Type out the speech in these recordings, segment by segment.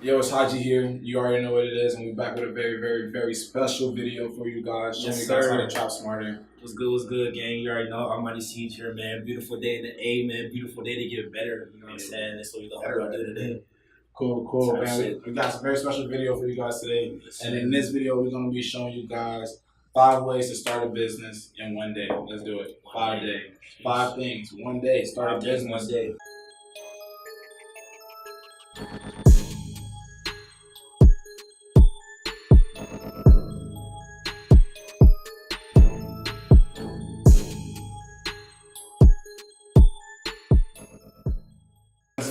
Yo, it's Haji here. You already know what it is, and we're back with a very, very, very special video for you guys, showing Yes, you guys how sir. to chop smarter. What's good, gang? You already know I'm Mighty Siege here, man. Beautiful day in the A, man. Beautiful day to get better. You know what I'm saying? That's what we gonna do today. Cool, Type man. shit. We got some very special video for you guys today, Yes, and sir. in this video, we're gonna be showing you guys 5 ways to start a business in one day. Let's do it. 5 days, 5 things, one day. Start a 5 days, business. 1 day.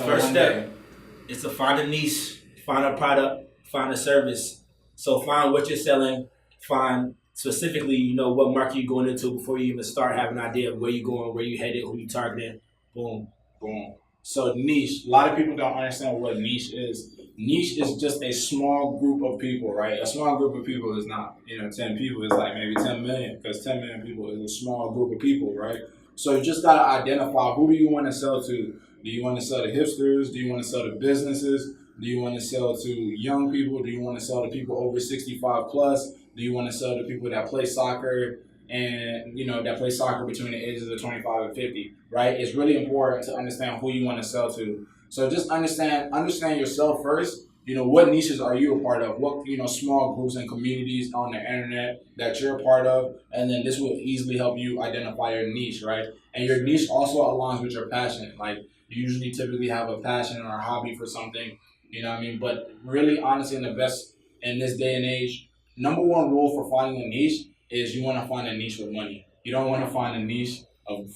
First step is to find a niche, find a product, find a service. So find what you're selling, find specifically, what market you're going into before you even start having an idea of where you're going, where you're headed, who you're targeting. Boom. Boom. So niche. A lot of people don't understand what niche is. Niche is just a small group of people, right? A small group of people is not, 10 people. It's like maybe 10 million, because 10 million people is a small group of people, right? So you just gotta identify, who do you want to sell to? Do you want to sell to hipsters? Do you want to sell to businesses? Do you want to sell to young people? Do you want to sell to people over 65 plus? Do you want to sell to people that play soccer and that play soccer between the ages of 25 and 50, right? It's really important to understand who you want to sell to. So just understand yourself first. What niches are you a part of? What small groups and communities on the internet that you're a part of, and then this will easily help you identify your niche, right? And your niche also aligns with your passion. Like, you usually typically have a passion or a hobby for something, you know what I mean? But really, honestly, in this day and age, number one rule for finding a niche is you want to find a niche with money. You don't want to find a niche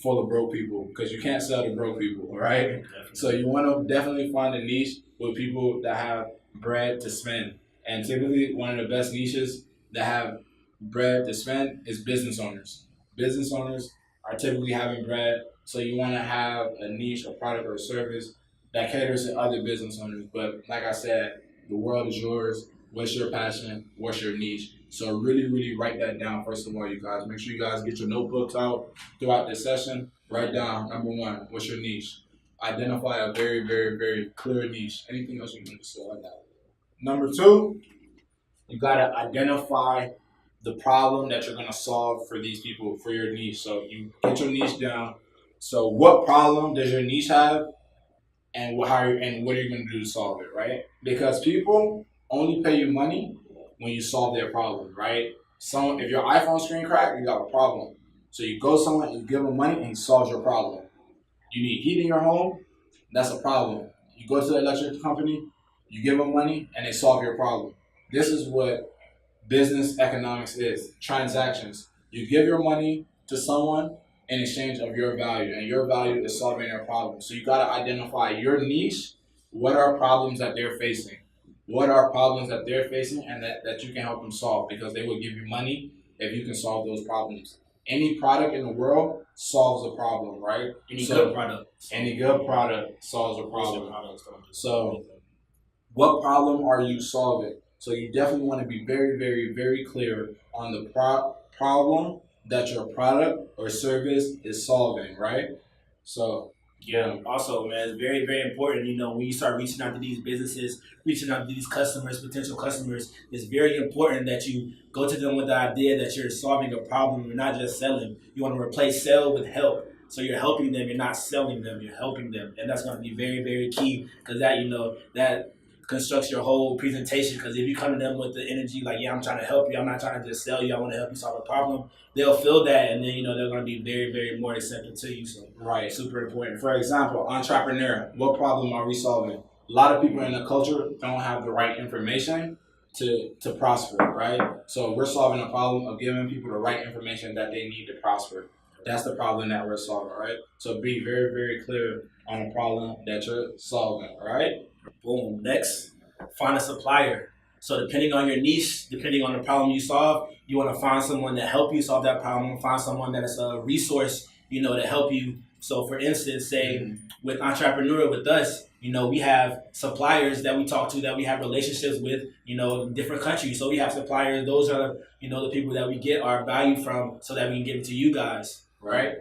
full of broke people, because you can't sell to broke people, right? Definitely. So you want to definitely find a niche with people that have bread to spend. And typically, one of the best niches that have bread to spend is business owners. Business owners are typically having bread, so you want to have a niche, a product, or a service that caters to other business owners. But like I said, the world is yours. What's your passion? What's your niche? So really, really write that down first of all, you guys. Make sure you guys get your notebooks out throughout this session. Write down, number one, what's your niche? Identify a very, very, very clear niche. Anything else you want to say like that? Number two, you gotta identify the problem that you're gonna solve for these people, for your niche. So you get your niche down. So what problem does your niche have, and what are you gonna do to solve it, right? Because people only pay you money when you solve their problem, right? So if your iPhone screen cracked, you got a problem. So you go somewhere and you give them money and he solves your problem. You need heat in your home, that's a problem. You go to the electric company, you give them money, and they solve your problem. This is what business economics is: transactions. You give your money to someone in exchange of your value, and your value is solving their problem. So you got to identify your niche. What are problems that they're facing? What are problems that they're facing, and that you can help them solve, because they will give you money if you can solve those problems. Any product in the world solves a problem, right? Any good product. Any good product solves a problem. So what problem are you solving? So you definitely want to be very, very, very clear on the problem that your product or service is solving, right? So Yeah. Also, man, it's very, very important. When you start reaching out to these businesses, reaching out to these customers, potential customers, it's very important that you go to them with the idea that you're solving a problem. You're not just selling. You want to replace sell with help. So you're helping them. You're not selling them. You're helping them, and that's going to be very, very key, because that constructs your whole presentation. Because if you come to them with the energy like, yeah, I'm trying to help you. I'm not trying to just sell you. I want to help you solve a problem. They'll feel that, and then they're going to be very, very more accepting to you. So right. super important. For example, entrepreneur, what problem are we solving? A lot of people in the culture don't have the right information to prosper, right? So we're solving a problem of giving people the right information that they need to prosper. That's the problem that we're solving, right? So be very, very clear on the problem that you're solving, right? Boom. Next, find a supplier. So depending on your niche, depending on the problem you solve, you want to find someone to help you solve that problem. Find someone that is a resource, to help you. So for instance, say with Entrepreneur, with us, we have suppliers that we talk to, that we have relationships with, in different countries. So we have suppliers. Those are, the people that we get our value from, so that we can give it to you guys, right?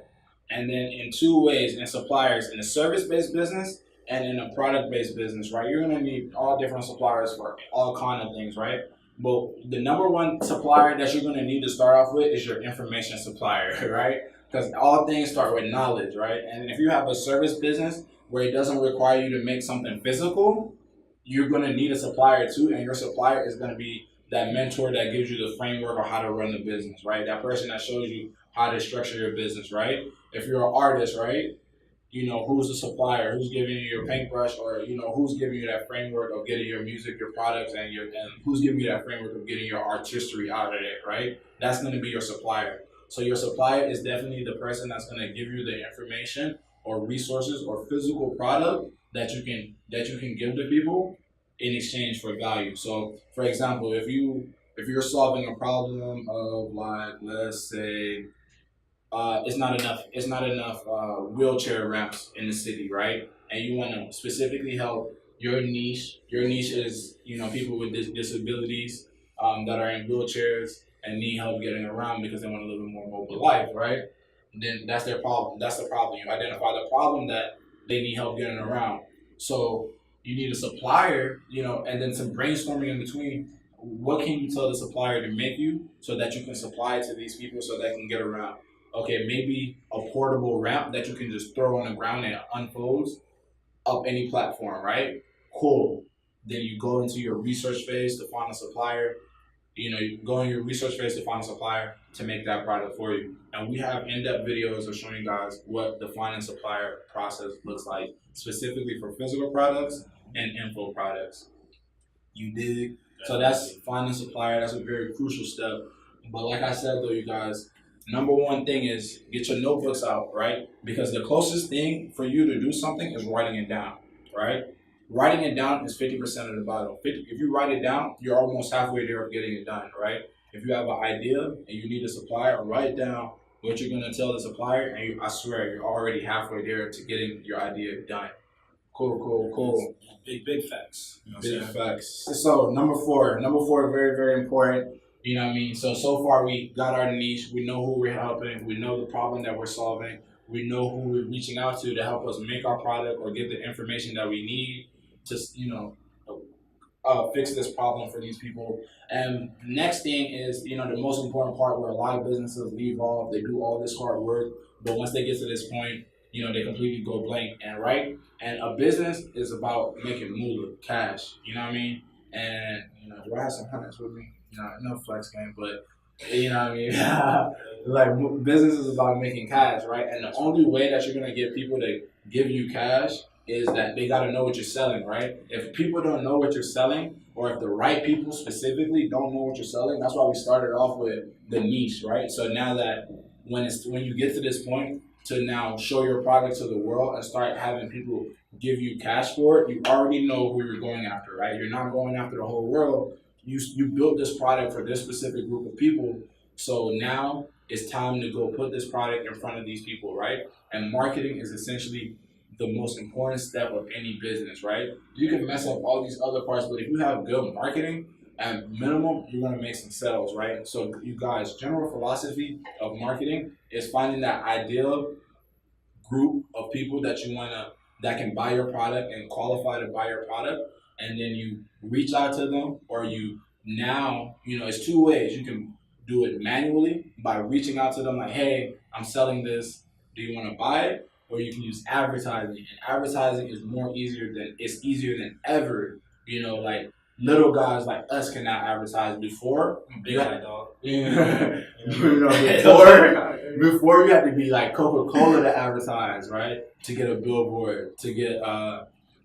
And then in two ways, in suppliers, in a service-based business And in a product-based business, right, you're gonna need all different suppliers for all kind of things, right? But the number one supplier that you're gonna need to start off with is your information supplier, right? Because all things start with knowledge, right? And if you have a service business where it doesn't require you to make something physical, you're gonna need a supplier too, and your supplier is gonna be that mentor that gives you the framework of how to run the business, right? That person that shows you how to structure your business, right? If you're an artist, right? You know, who's the supplier, who's giving you your paintbrush, or you know, who's giving you that framework of getting your music, your products, and who's giving you that framework of getting your artistry out of it, right? That's going to be your supplier. So your supplier is definitely the person that's going to give you the information or resources or physical product that you can give to people in exchange for value. So, for example, if you're solving a problem of, like, let's say it's not enough wheelchair ramps in the city, right? And you want to specifically help your niche. Your niche is, you know, people with disabilities that are in wheelchairs and need help getting around because they want to live a more mobile life, right? Then that's their problem. That's the problem. You identify the problem that they need help getting around. So you need a supplier, you know, and then some brainstorming in between. What can you tell the supplier to make you so that you can supply it to these people so they can get around? Okay, maybe a portable ramp that you can just throw on the ground and it unfolds up any platform, right? Cool. Then you go into your research phase to find a supplier. You know, you go in your research phase to find a supplier to make that product for you. And we have in-depth videos of showing you guys what the finding supplier process looks like, specifically for physical products and info products. You dig? So that's finding a supplier. That's a very crucial step. But like I said, though, you guys, number one thing is get your notebooks out, right? Because the closest thing for you to do something is writing it down, right? Writing it down is 50% of the battle. 50, if you write it down, you're almost halfway there of getting it done, right? If you have an idea and you need a supplier, write down what you're going to tell the supplier, and I swear you're already halfway there to getting your idea done. Cool, cool, cool. Big facts. You know Big facts. So number four, very, very important. You know what I mean? So far we got our niche. We know who we're helping. We know the problem that we're solving. We know who we're reaching out to help us make our product or get the information that we need to, you know, fix this problem for these people. And next thing is, you know, the most important part where a lot of businesses leave off. They do all this hard work, but once they get to this point, you know, they completely go blank. And right, and a business is about making moolah, cash. You know what I mean? And you know, do I have some hunters with me? You know, no flex game, but you know what I mean. Like business is about making cash, right? And the only way that you're gonna get people to give you cash is that they got to know what you're selling, right? If people don't know what you're selling, or if the right people specifically don't know what you're selling, that's why we started off with the niche, right? So now that when you get to this point to now show your product to the world and start having people give you cash for it, you already know who you're going after, right? You're not going after the whole world. You built this product for this specific group of people, so now it's time to go put this product in front of these people, right? And marketing is essentially the most important step of any business, right? You can mess up all these other parts, but if you have good marketing, at minimum, you're gonna make some sales, right? So you guys, general philosophy of marketing is finding that ideal group of people that you wanna that can buy your product and qualify to buy your product, and then you reach out to them, or you now, you know, it's two ways. You can do it manually by reaching out to them like, hey, I'm selling this. Do you want to buy it? Or you can use advertising. And advertising is it's easier than ever. You know, like little guys like us can now advertise. Before, Big guy, dog. you know, before you had to be like Coca-Cola to advertise, right? To get a billboard, to get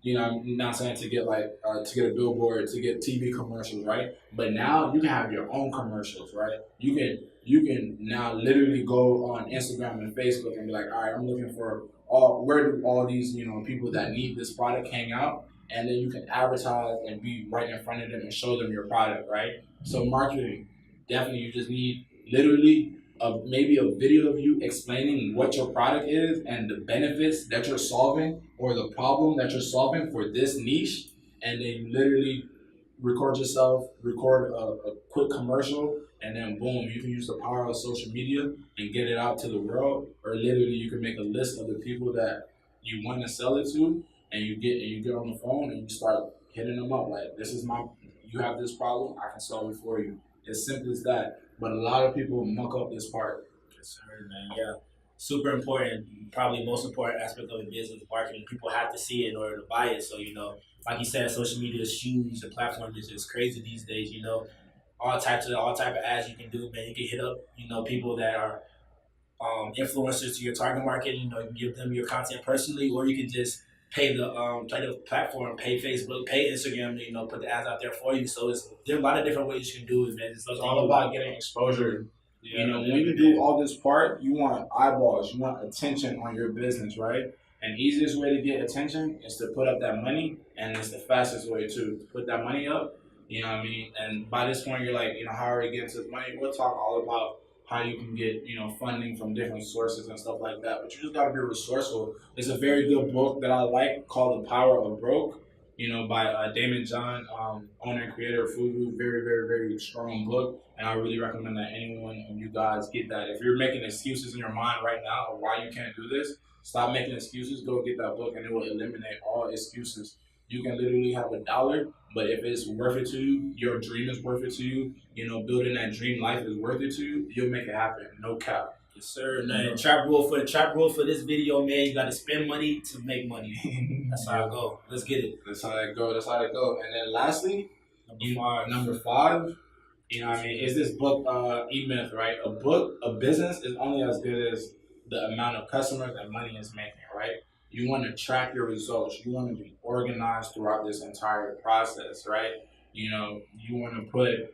you know, I'm not saying to get to get a billboard, to get TV commercials, right? But now you can have your own commercials, right? You can now literally go on Instagram and Facebook and be like, all right, I'm looking for where do all these, you know, people that need this product hang out, and then you can advertise and be right in front of them and show them your product, right? So marketing, definitely, you just need literally maybe a video of you explaining what your product is and the benefits that you're solving or the problem that you're solving for this niche, and then you literally record yourself, record a quick commercial, and then boom, you can use the power of social media and get it out to the world. Or literally, you can make a list of the people that you want to sell it to, and you get on the phone and you start hitting them up like, this is my, you have this problem, I can solve it for you. It's simple as that. But a lot of people muck up this part. Yes, sir, man. Yeah. Super important, probably most important aspect of a business marketing. People have to see it in order to buy it. So, like you said, social media is huge. The platform is just crazy these days, all type of ads you can do, man. You can hit up, people that are influencers to your target market. You can give them your content personally, or you can just pay the platform, pay Facebook, pay Instagram, to, put the ads out there for you. So there are a lot of different ways you can do it, man. It's all about getting exposure. When you do all this part, you want eyeballs, you want attention on your business, right? And easiest way to get attention is to put up that money, and it's the fastest way to put that money up. You know what I mean? And by this point, you're like, how are we getting to this money? We'll talk all about how you can get, funding from different sources and stuff like that. But you just gotta be resourceful. There's a very good book that I like called The Power of Broke, by Damon John, owner and creator of Fubu. Very, very, very strong book. And I really recommend that anyone of you guys get that. If you're making excuses in your mind right now of why you can't do this, stop making excuses. Go get that book, and it will eliminate all excuses. You can literally have $1, but if it's worth it to you, your dream is worth it to you. Building that dream life is worth it to you. You'll make it happen. No cap. Yes, sir. Man, trap rule for this video, man. You got to spend money to make money. That's how it go. Let's get it. That's how it go. And then lastly, number 5. Is this book, E-Myth, right? A business is only as good as the amount of customers and money it's making, right? You want to track your results. You want to be organized throughout this entire process, right? You want to put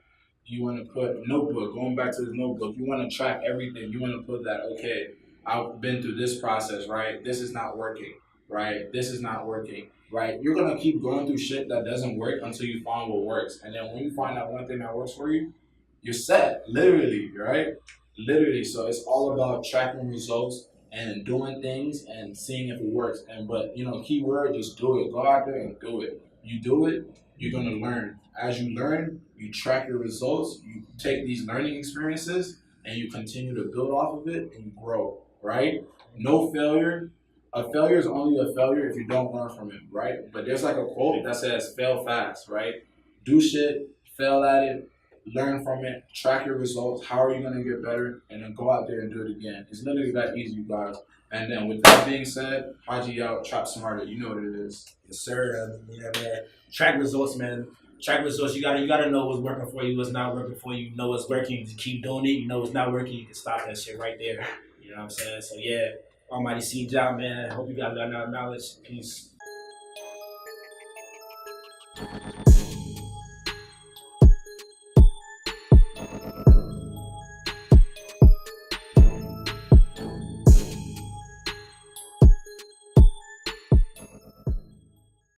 notebook, going back to the notebook, you want to track everything. You want to put that, okay, I've been through this process, right? This is not working, right? This is not working, right? You're going to keep going through shit that doesn't work until you find what works. And then when you find that one thing that works for you, you're set, literally, right? Literally. So it's all about tracking results and doing things and seeing if it works. But key word, just do it. Go out there and do it. You do it, you're gonna learn. As you learn, you track your results. You take these learning experiences and you continue to build off of it and grow. Right? No failure. A failure is only a failure if you don't learn from it. Right? But there's like a quote that says, "Fail fast." Right? Do shit, fail at it, learn from it, track your results. How are you going to get better? And then go out there and do it again. It's literally that easy, you guys. And then with that being said, Haji out, trap smarter. You know what it is. Yes, sir. Yeah, man. Track results, man. Track results. You gotta know what's working for you, what's not working for you. You know what's working, you keep doing it. You know what's not working, you can stop that shit right there. You know what I'm saying? So yeah, Almighty C job, man. I hope you guys got enough knowledge. Peace.